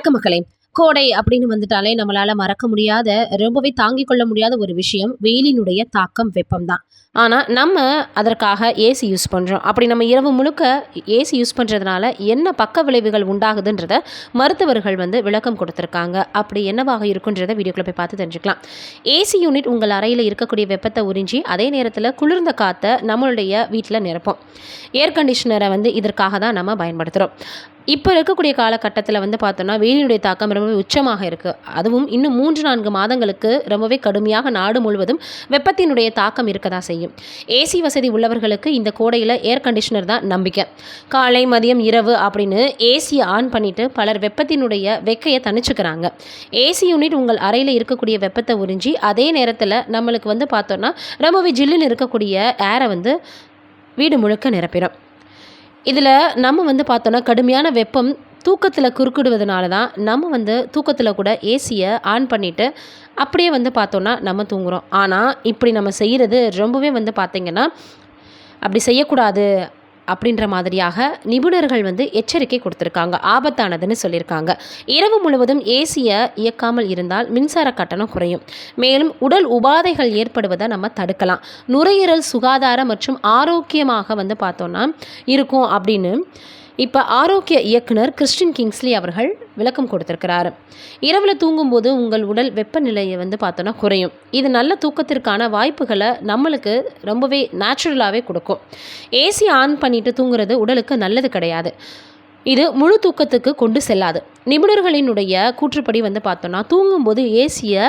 வணக்கம் மக்களே. கோடை அப்படின்னு வந்துட்டாலே நம்மளால மறக்க முடியாத, ரொம்பவே தாங்கிக் கொள்ள முடியாத ஒரு விஷயம் வெயிலினுடைய தாக்கம், வெப்பம் தான். ஆனா, நம்ம அதற்காக ஏசி யூஸ் பண்றோம். அப்படி நம்ம இரவு முழுக்க ஏசி யூஸ் பண்றதுனால என்ன பக்க விளைவுகள் உண்டாகுதுன்றத மருத்துவர்கள் விளக்கம் கொடுத்திருக்காங்க. அப்படி என்னவாக இருக்குன்றத வீடியோக்குள்ள போய் பார்த்து தெரிஞ்சுக்கலாம். ஏசி யூனிட் உங்கள் அறையில இருக்கக்கூடிய வெப்பத்தை உறிஞ்சி, அதே நேரத்துல குளிர்ந்த காத்த நம்மளுடைய வீட்ல நிரப்பும். ஏர் கண்டிஷனரை இதற்காக தான் நம்ம பயன்படுத்துறோம். இப்போ இருக்கக்கூடிய காலகட்டத்தில் பார்த்தோன்னா வெயிலினுடைய தாக்கம் ரொம்பவே உச்சமாக இருக்குது. அதுவும் இன்னும் 3-4 மாதங்களுக்கு ரொம்பவே கடுமையாக நாடு முழுவதும் வெப்பத்தினுடைய தாக்கம் இருக்க தான் செய்யும். ஏசி வசதி உள்ளவர்களுக்கு இந்த கோடையில் ஏர் கண்டிஷனர் தான் நம்பிக்கை. காலை, மதியம், இரவு அப்படின்னு ஏசியை ஆன் பண்ணிவிட்டு பலர் வெப்பத்தினுடைய வெக்கையை தணிச்சுக்கிறாங்க. ஏசி யூனிட் உங்கள் அறையில் இருக்கக்கூடிய வெப்பத்தை உறிஞ்சி, அதே நேரத்தில் நம்மளுக்கு பார்த்தோன்னா ரொம்பவே ஜில்லுன்னு இருக்கக்கூடிய ஏரை வீடு முழுக்க நிரப்பிடும். இதில் நம்ம பார்த்தோன்னா கடுமையான வெப்பம் தூக்கத்தில் குறுக்கிடுவதனால தான் நம்ம தூக்கத்தில் கூட ஏசியை ஆன் பண்ணிவிட்டு அப்படியே பார்த்தோன்னா நம்ம தூங்குகிறோம். ஆனால் இப்படி நம்ம செய்கிறது ரொம்பவே பார்த்திங்கன்னா அப்படி செய்யக்கூடாது அப்படின்ற மாதிரியாக நிபுணர்கள் எச்சரிக்கை கொடுத்துருக்காங்க. ஆபத்தானதுன்னு சொல்லியிருக்காங்க. இரவு முழுவதும் ஏசியை இயக்காமல் இருந்தால் மின்சார கட்டணம் குறையும். மேலும் உடல் உபாதைகள் ஏற்படுவதை நம்ம தடுக்கலாம். நுரையீரல் சுகாதாரம் மற்றும் ஆரோக்கியமாக பார்த்தோன்னா இருக்கும் அப்படின்னு இப்போ ஆரோக்கிய இயக்குனர் கிறிஸ்டின் கிங்ஸ்லி அவர்கள் விளக்கம் கொடுத்துருக்கிறாரு. இரவில் தூங்கும்போது உங்கள் உடல் வெப்பநிலையை பார்த்தோன்னா குறையும். இது நல்ல தூக்கத்திற்கான வாய்ப்புகளை நம்மளுக்கு ரொம்பவே நேச்சுரலாகவே கொடுக்கும். ஏசி ஆன் பண்ணிட்டு தூங்குறது உடலுக்கு நல்லது கிடையாது. இது முழு தூக்கத்துக்கு கொண்டு செல்லாது. நிபுணர்களினுடைய கூற்றுப்படி பார்த்தோன்னா தூங்கும்போது ஏசியை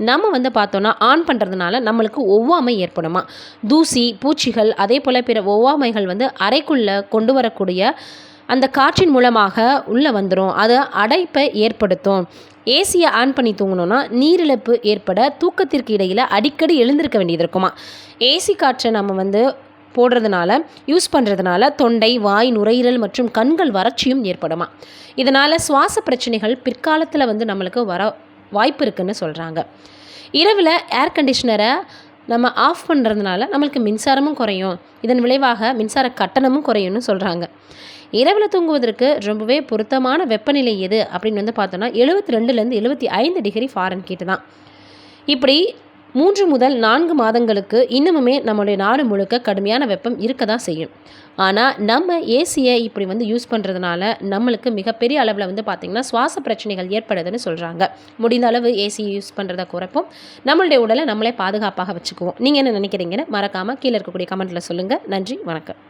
நம்ம பார்த்தோன்னா ஆன் பண்ணுறதுனால நம்மளுக்கு ஒவ்வாமை ஏற்படுமா. தூசி, பூச்சிகள், அதே போல் பிற ஒவ்வாமைகள் அறைக்குள்ளே கொண்டு வரக்கூடிய அந்த காற்றின் மூலமாக உள்ளே வந்துடும். அது அடைப்பை ஏற்படுத்தும். ஏசியை ஆன் பண்ணி தூங்கணுன்னா நீரிழப்பு ஏற்பட தூக்கத்திற்கு இடையில் அடிக்கடி எழுந்திருக்க வேண்டியது இருக்குமா. ஏசி காற்றை நம்ம போடுறதுனால, யூஸ் பண்ணுறதுனால தொண்டை, வாய், நுரையீரல் மற்றும் கண்கள் வறட்சியும் ஏற்படுமா. இதனால் சுவாச பிரச்சனைகள் பிற்காலத்தில் நம்மளுக்கு வர வாய்ப்பு இருக்குதுன்னு சொல்கிறாங்க. இரவில் ஏர் கண்டிஷனரை நம்ம ஆஃப் பண்ணுறதுனால நம்மளுக்கு மின்சாரமும் குறையும். இதன் விளைவாக மின்சார கட்டணமும் குறையும்னு சொல்கிறாங்க. இரவில் தூங்குவதற்கு ரொம்பவே பொருத்தமான வெப்பநிலை எது அப்படின்னு பார்த்தோன்னா 72லேருந்து 75 டிகிரி ஃபாரன்ஹீட் தான். இப்படி 3 முதல் 4 மாதங்களுக்கு இன்னமுமே நம்மளுடைய நாடு முழுக்க கடுமையான வெப்பம் இருக்க தான் செய்யும். ஆனால் நம்ம ஏசியை இப்படி யூஸ் பண்ணுறதுனால நம்மளுக்கு மிகப்பெரிய அளவில் பார்த்திங்கன்னா சுவாச பிரச்சனைகள் ஏற்படுதுன்னு சொல்கிறாங்க. முடிந்த அளவு ஏசி யூஸ் பண்ணுறதை குறைப்போம். நம்மளுடைய உடலை நம்மளே பாதுகாப்பாக வச்சுக்குவோம். நீங்கள் என்ன நினைக்கிறீங்கன்னு மறக்காமல் கீழே இருக்கக்கூடிய கமெண்ட்டில் சொல்லுங்கள். நன்றி, வணக்கம்.